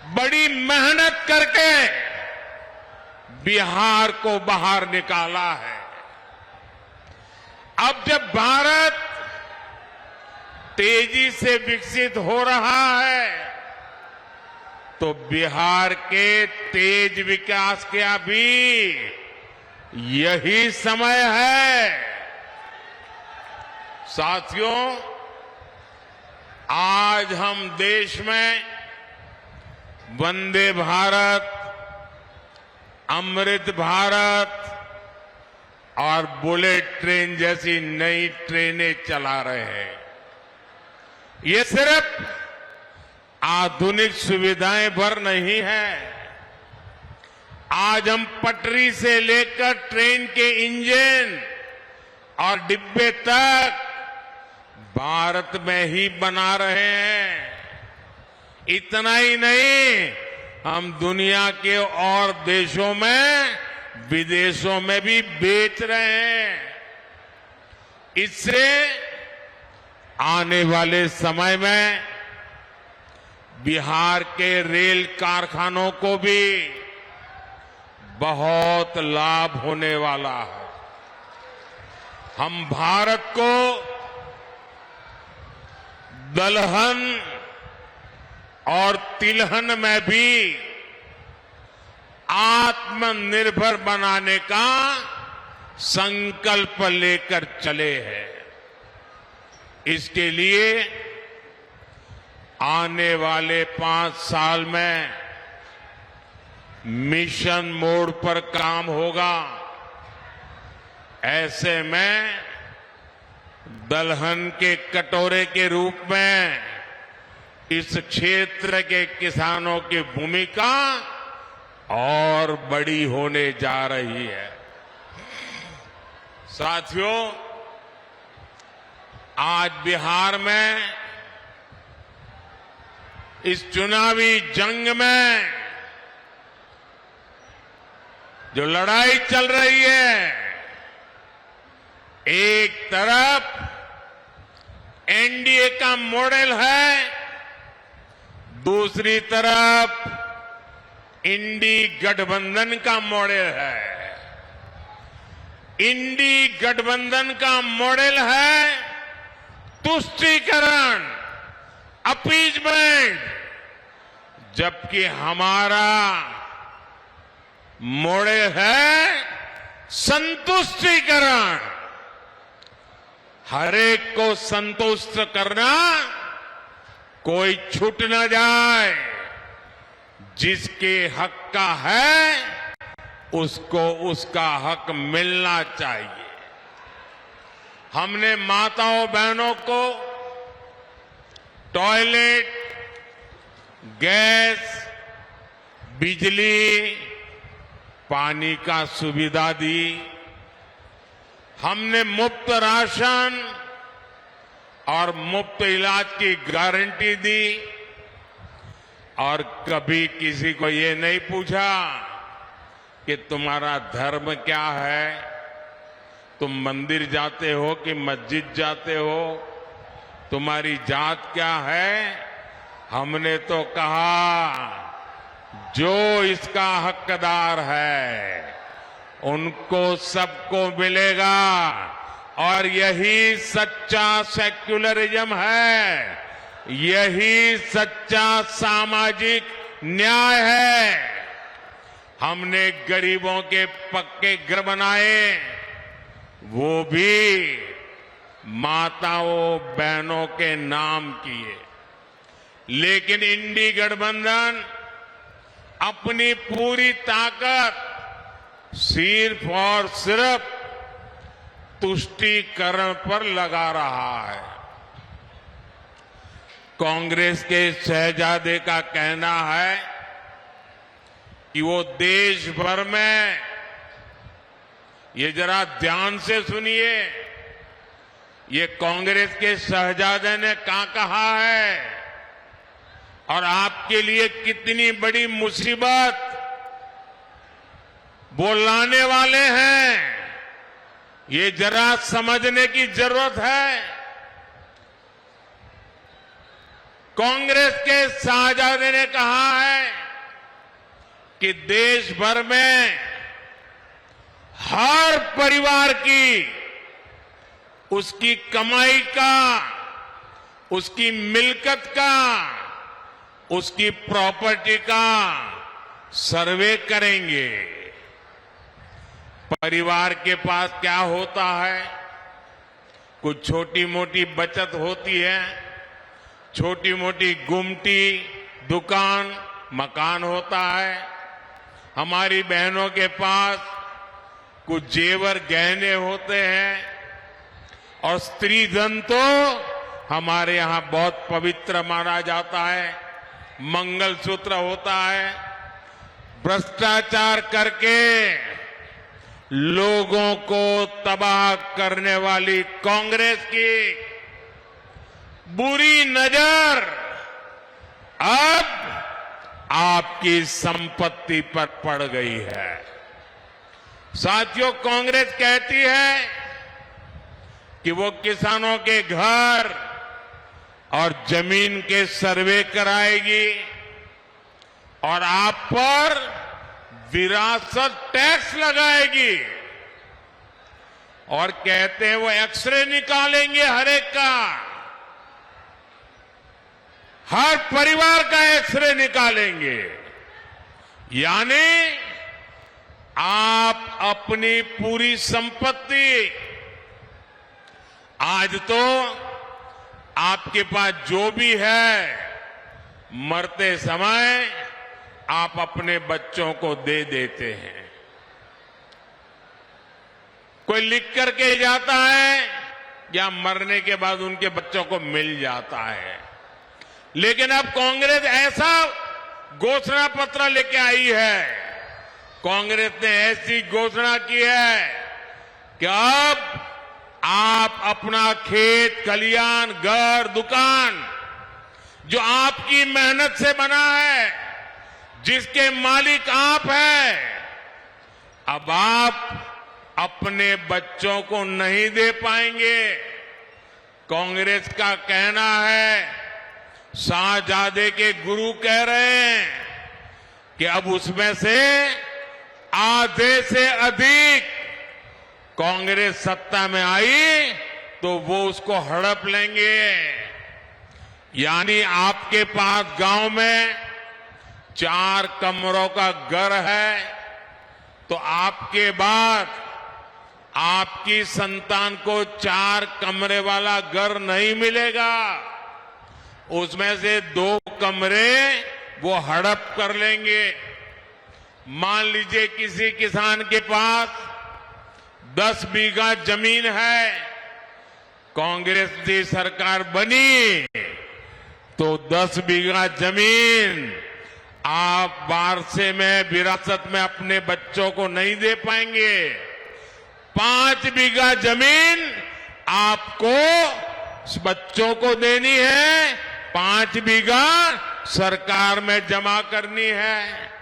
बड़ी मेहनत करके बिहार को बाहर निकाला है। अब जब भारत तेजी से विकसित हो रहा है तो बिहार के तेज विकास का भी यही समय है। साथियों, आज हम देश में वंदे भारत, अमृत भारत और बुलेट ट्रेन जैसी नई ट्रेनें चला रहे हैं। ये सिर्फ आधुनिक सुविधाएं भर नहीं है। आज हम पटरी से लेकर ट्रेन के इंजन और डिब्बे तक भारत में ही बना रहे हैं। इतना ही नहीं, हम दुनिया के और देशों में, विदेशों में भी बेच रहे हैं। इससे आने वाले समय में बिहार के रेल कारखानों को भी बहुत लाभ होने वाला है। हम भारत को दलहन और तिलहन में भी आत्मनिर्भर बनाने का संकल्प लेकर चले हैं। इसके लिए आने वाले 5 साल में मिशन मोड पर काम होगा। ऐसे में दलहन के कटोरे के रूप में इस क्षेत्र के किसानों की भूमिका और बड़ी होने जा रही है। साथियों, आज बिहार में इस चुनावी जंग में जो लड़ाई चल रही है, एक तरफ एनडीए का मॉडल है, दूसरी तरफ इंडी गठबंधन का मॉडल है। इंडी गठबंधन का मॉडल है तुष्टीकरण, अपीजमेंट, जबकि हमारा मॉडल है संतुष्टीकरण। हर एक को संतुष्ट करना, कोई छूट न जाए। जिसके हक का है उसको उसका हक मिलना चाहिए। हमने माताओं बहनों को टॉयलेट, गैस, बिजली, पानी का सुविधा दी। हमने मुफ्त राशन और मुफ्त इलाज की गारंटी दी। और कभी किसी को ये नहीं पूछा कि तुम्हारा धर्म क्या है, तुम मंदिर जाते हो कि मस्जिद जाते हो, तुम्हारी जात क्या है। हमने तो कहा जो इसका हकदार है उनको सबको मिलेगा, और यही सच्चा सेक्युलरिज्म है, यही सच्चा सामाजिक न्याय है। हमने गरीबों के पक्के घर बनाए, वो भी माताओं बहनों के नाम किए। लेकिन इंडी गठबंधन अपनी पूरी ताकत सिर्फ और सिर्फ तुष्टीकरण पर लगा रहा है। कांग्रेस के शहजादे का कहना है कि वो देश भर में, ये जरा ध्यान से सुनिए, ये कांग्रेस के शहजादे ने क्या कहा है और आपके लिए कितनी बड़ी मुसीबत वो लाने वाले हैं, ये जरा समझने की जरूरत है। कांग्रेस के शहजादे ने कहा है कि देश भर में हर परिवार की उसकी कमाई का, उसकी मिल्कियत का, उसकी प्रॉपर्टी का सर्वे करेंगे। परिवार के पास क्या होता है? कुछ छोटी मोटी बचत होती है, छोटी मोटी गुमटी, दुकान, मकान होता है। हमारी बहनों के पास कुछ जेवर गहने होते हैं, और स्त्री धन तो हमारे यहां बहुत पवित्र माना जाता है, मंगलसूत्र होता है। भ्रष्टाचार करके लोगों को तबाह करने वाली कांग्रेस की बुरी नजर अब आपकी संपत्ति पर पड़ गई है। साथियों, कांग्रेस कहती है कि वो किसानों के घर और जमीन के सर्वे कराएगी और आप पर विरासत टैक्स लगाएगी, और कहते हैं वो एक्सरे निकालेंगे हर एक का, हर परिवार का एक्सरे निकालेंगे। यानी आप अपनी पूरी संपत्ति, आज तो आपके पास जो भी है, मरते समय आप अपने बच्चों को दे देते हैं। कोई लिख करके जाता है या मरने के बाद उनके बच्चों को मिल जाता है। लेकिन अब कांग्रेस ऐसा घोषणा पत्र लेके आई है, कांग्रेस ने ऐसी घोषणा की है कि अब आप अपना खेत, खलियान, घर, दुकान, जो आपकी मेहनत से बना है, जिसके मालिक आप हैं, अब आप अपने बच्चों को नहीं दे पाएंगे। कांग्रेस का कहना है, शाहजादे के गुरु कह रहे हैं कि अब उसमें से आधे से अधिक कांग्रेस सत्ता में आई तो वो उसको हड़प लेंगे। यानी आपके पास गांव में 4 कमरों का घर है, तो आपके बाद आपकी संतान को 4 कमरे वाला घर नहीं मिलेगा, उसमें से 2 कमरे वो हड़प कर लेंगे। मान लीजिए किसी किसान के पास 10 बीघा जमीन है, कांग्रेस की सरकार बनी तो 10 बीघा जमीन आप वारसे में, विरासत में अपने बच्चों को नहीं दे पाएंगे। 5 बीघा जमीन आपको बच्चों को देनी है, 5 बीघा सरकार में जमा करनी है।